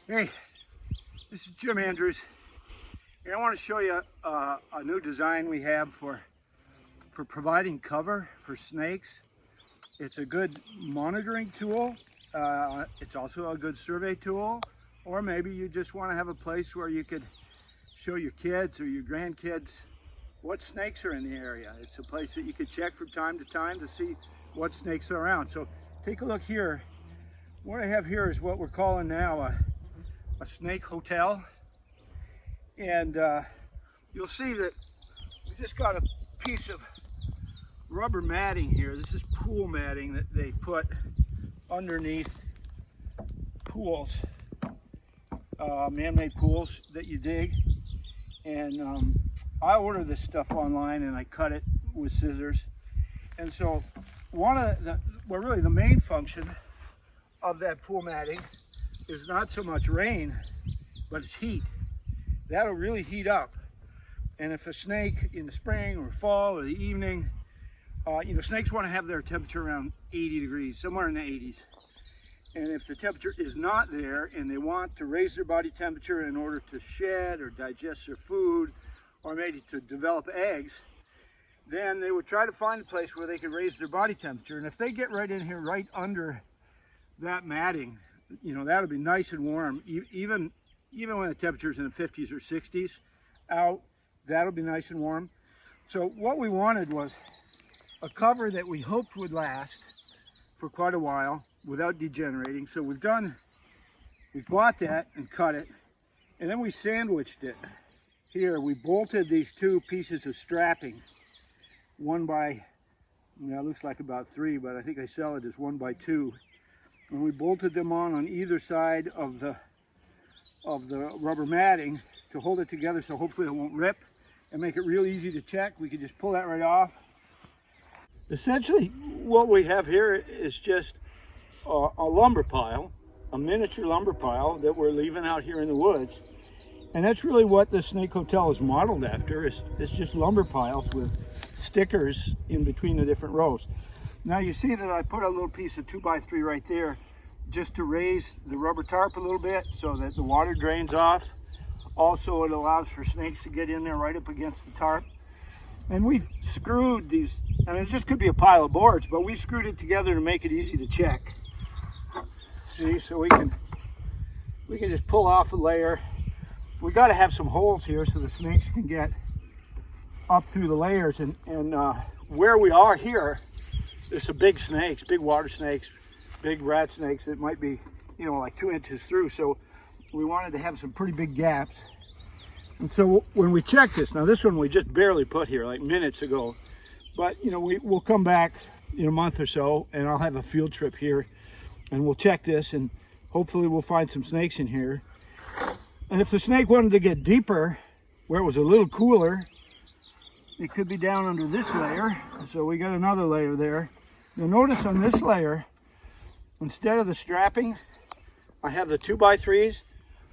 Hey, this is Jim Andrews, and I want to show you a new design we have for providing cover for snakes. It's a good monitoring tool. It's also a good survey tool, or maybe you just want to have a place where you could show your kids or your grandkids what snakes are in the area. It's a place that you could check from time to time to see what snakes are around. So take a look here. What I have here is what we're calling now a snake hotel, and you'll see that we just got a piece of rubber matting here. This is pool matting that they put underneath pools, man-made pools that you dig. And I ordered this stuff online and I cut it with scissors. And so really the main function of that pool matting is not so much rain, but it's heat. That'll really heat up. And if a snake in the spring or fall or the evening, snakes want to have their temperature around 80 degrees, somewhere in the 80s. And if the temperature is not there and they want to raise their body temperature in order to shed or digest their food, or maybe to develop eggs, then they would try to find a place where they could raise their body temperature. And if they get right in here, right under that matting, that'll be nice and warm. Even when the temperature's in the 50s or 60s out, that'll be nice and warm. So what we wanted was a cover that we hoped would last for quite a while without degenerating. So we've bought that and cut it, and then we sandwiched it. Here we bolted these two pieces of strapping, one by, it looks like about 3, but I think I sell it as 1 by 2. And we bolted them on either side of the rubber matting to hold it together, so hopefully it won't rip, and make it real easy to check. We could just pull that right off. Essentially what we have here is just a lumber pile, a miniature lumber pile that we're leaving out here in the woods. And that's really what the Snake Hotel is modeled after. It's just lumber piles with stickers in between the different rows. Now you see that I put a little piece of 2 by 3 right there just to raise the rubber tarp a little bit so that the water drains off. Also, it allows for snakes to get in there right up against the tarp. And we've screwed these, it just could be a pile of boards, but we screwed it together to make it easy to check. See, so we can just pull off a layer. We got to have some holes here so the snakes can get up through the layers. And where we are here, there's some big snakes, big water snakes, big rat snakes that might be, like 2 inches through. So we wanted to have some pretty big gaps. And so when we check this, now this one we just barely put here like minutes ago, but we'll come back in a month or so and I'll have a field trip here and we'll check this and hopefully we'll find some snakes in here. And if the snake wanted to get deeper, where it was a little cooler, it could be down under this layer. So we got another layer there. You'll notice on this layer, instead of the strapping, I have the 2 by 3s.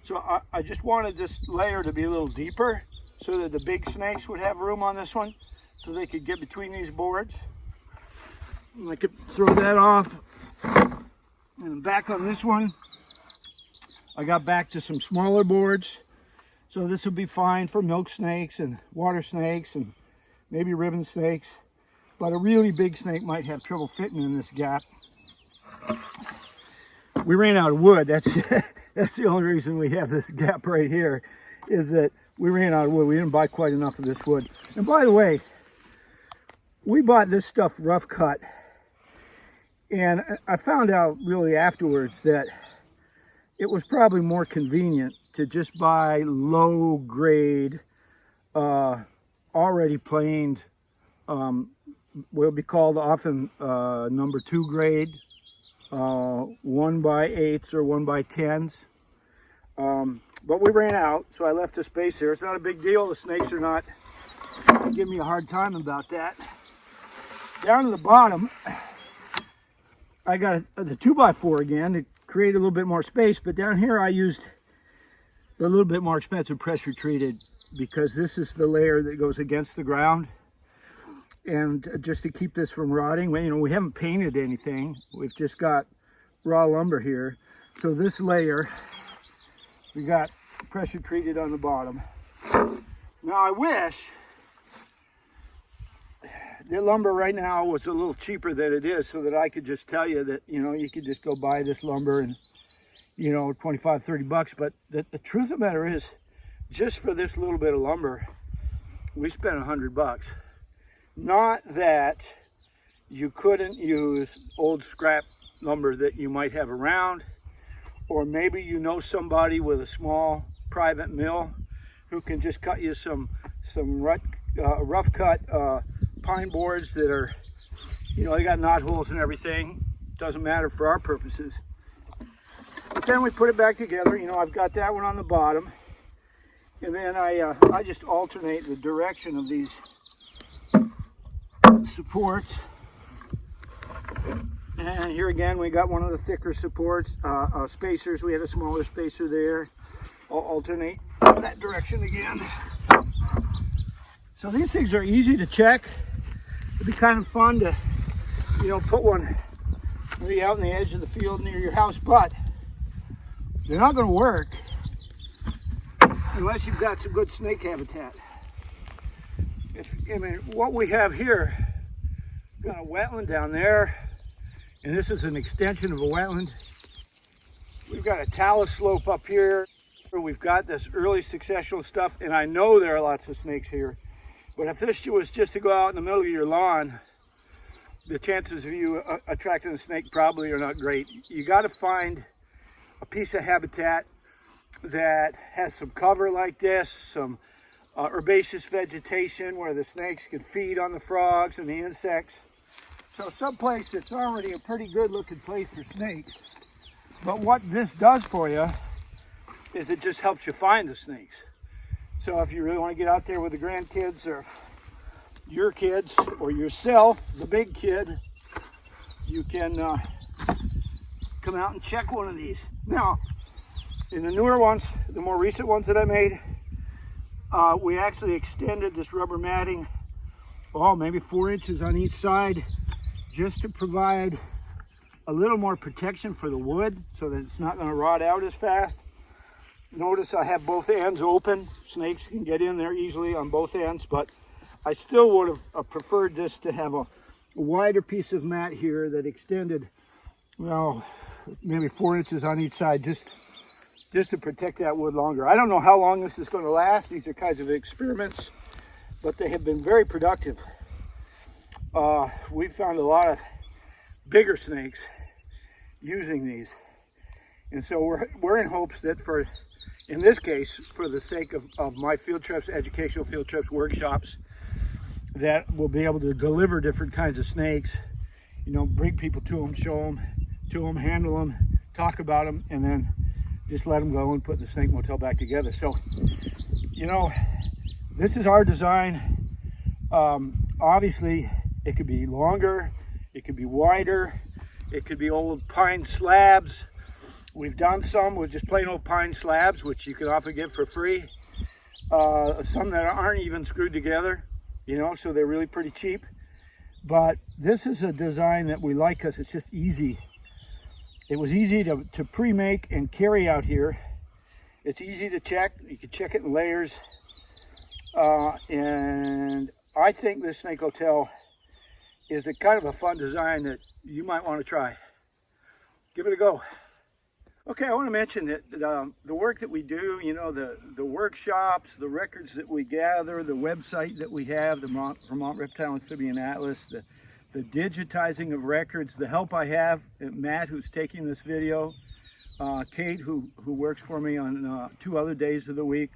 So I just wanted this layer to be a little deeper so that the big snakes would have room on this one so they could get between these boards. And I could throw that off. And back on this one, I got back to some smaller boards. So this will be fine for milk snakes and water snakes and maybe ribbon snakes. But a really big snake might have trouble fitting in this gap. We ran out of wood. That's the only reason we have this gap right here, is that we ran out of wood. We didn't buy quite enough of this wood. And by the way, we bought this stuff rough cut. And I found out really afterwards that it was probably more convenient to just buy low grade, already planed, will be called often number 2 grade, 1 by 8s or 1 by 10s. But we ran out, so I left a space there. It's not a big deal. The snakes are not giving me a hard time about that. Down to the bottom, I got the 2 by 4 again to create a little bit more space, but down here I used a little bit more expensive pressure treated because this is the layer that goes against the ground. And just to keep this from rotting, we haven't painted anything. We've just got raw lumber here. So this layer We got pressure treated on the bottom. Now I wish the lumber right now was a little cheaper than it is, so that I could just tell you that, you know, you could just go buy this lumber and, you know, 25, 30 bucks. But the truth of the matter is, just for this little bit of lumber, we spent 100 bucks. Not that you couldn't use old scrap lumber that you might have around, or maybe you know somebody with a small private mill who can just cut you some rough cut pine boards that are, you know, they got knot holes and everything. Doesn't matter for our purposes. But then we put it back together. You know, I've got that one on the bottom, and then I just alternate the direction of these supports. And here again, we got one of the thicker supports, spacers. We had a smaller spacer there. I'll alternate that direction again. So these things are easy to check. It'd be kind of fun to, you know, put one maybe out in the edge of the field near your house, but they're not going to work unless you've got some good snake habitat. I mean, what we have here, we've got a wetland down there, and this is an extension of a wetland. We've got a talus slope up here. We've got this early successional stuff, and I know there are lots of snakes here. But if this was just to go out in the middle of your lawn, the chances of you attracting a snake probably are not great. You got to find a piece of habitat that has some cover like this, some herbaceous vegetation where the snakes can feed on the frogs and the insects. So someplace that's already a pretty good looking place for snakes. But what this does for you is it just helps you find the snakes. So if you really want to get out there with the grandkids or your kids or yourself, the big kid, you can come out and check one of these. Now, in the newer ones, the more recent ones that I made, we actually extended this rubber matting, maybe 4 inches on each side, just to provide a little more protection for the wood so that it's not going to rot out as fast. Notice I have both ends open. Snakes can get in there easily on both ends, but I still would have preferred this to have a wider piece of mat here that extended, well, maybe 4 inches on each side, just to protect that wood longer. I don't know how long this is going to last. These are kinds of experiments, but they have been very productive. We found a lot of bigger snakes using these. And so we're in hopes that in this case, for the sake of my field trips, educational field trips, workshops, that we'll be able to deliver different kinds of snakes, you know, bring people to them, show them to them, handle them, talk about them, and then just let them go and put the snake motel back together. So, you know, this is our design. Obviously, it could be longer, it could be wider, it could be old pine slabs. We've done some with just plain old pine slabs, which you can often get for free. Some that aren't even screwed together, you know, so they're really pretty cheap. But this is a design that we like because it's just easy. It was easy to pre-make and carry out here. It's easy to check. You can check it in layers. And I think this snake hotel is a kind of a fun design that you might want to try. Give it a go. Okay, I want to mention that the work that we do, you know, the workshops, the records that we gather, the website that we have, the Vermont Reptile Amphibian Atlas, the digitizing of records, the help I have, Matt, who's taking this video, Kate, who works for me on 2 other days of the week,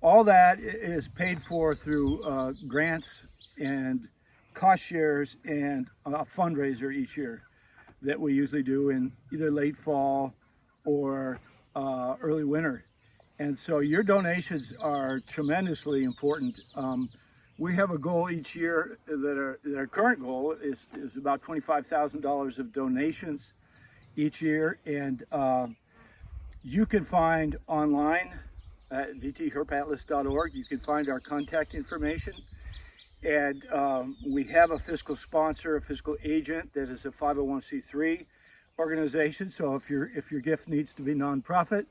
all that is paid for through grants and cost shares and a fundraiser each year that we usually do in either late fall or early winter. And so your donations are tremendously important. We have a goal each year that our current goal is about $25,000 of donations each year. And you can find online at vtherpatlas.org, you can find our contact information. And we have a fiscal sponsor, a fiscal agent that is a 501c3 organization. So if your gift needs to be nonprofit,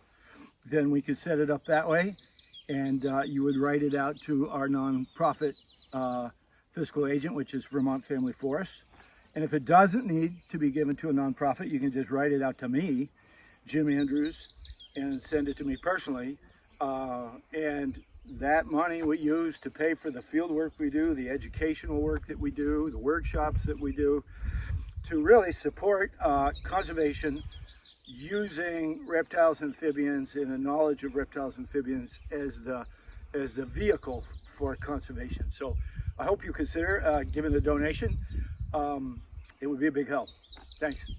then we could set it up that way, and you would write it out to our nonprofit fiscal agent, which is Vermont Family Forests. And if it doesn't need to be given to a nonprofit, you can just write it out to me, Jim Andrews, and send it to me personally. And that money we use to pay for the field work we do, the educational work that we do, the workshops that we do, to really support conservation using reptiles, amphibians, and a knowledge of reptiles, amphibians as the vehicle for conservation. So I hope you consider giving a donation. It would be a big help. Thanks.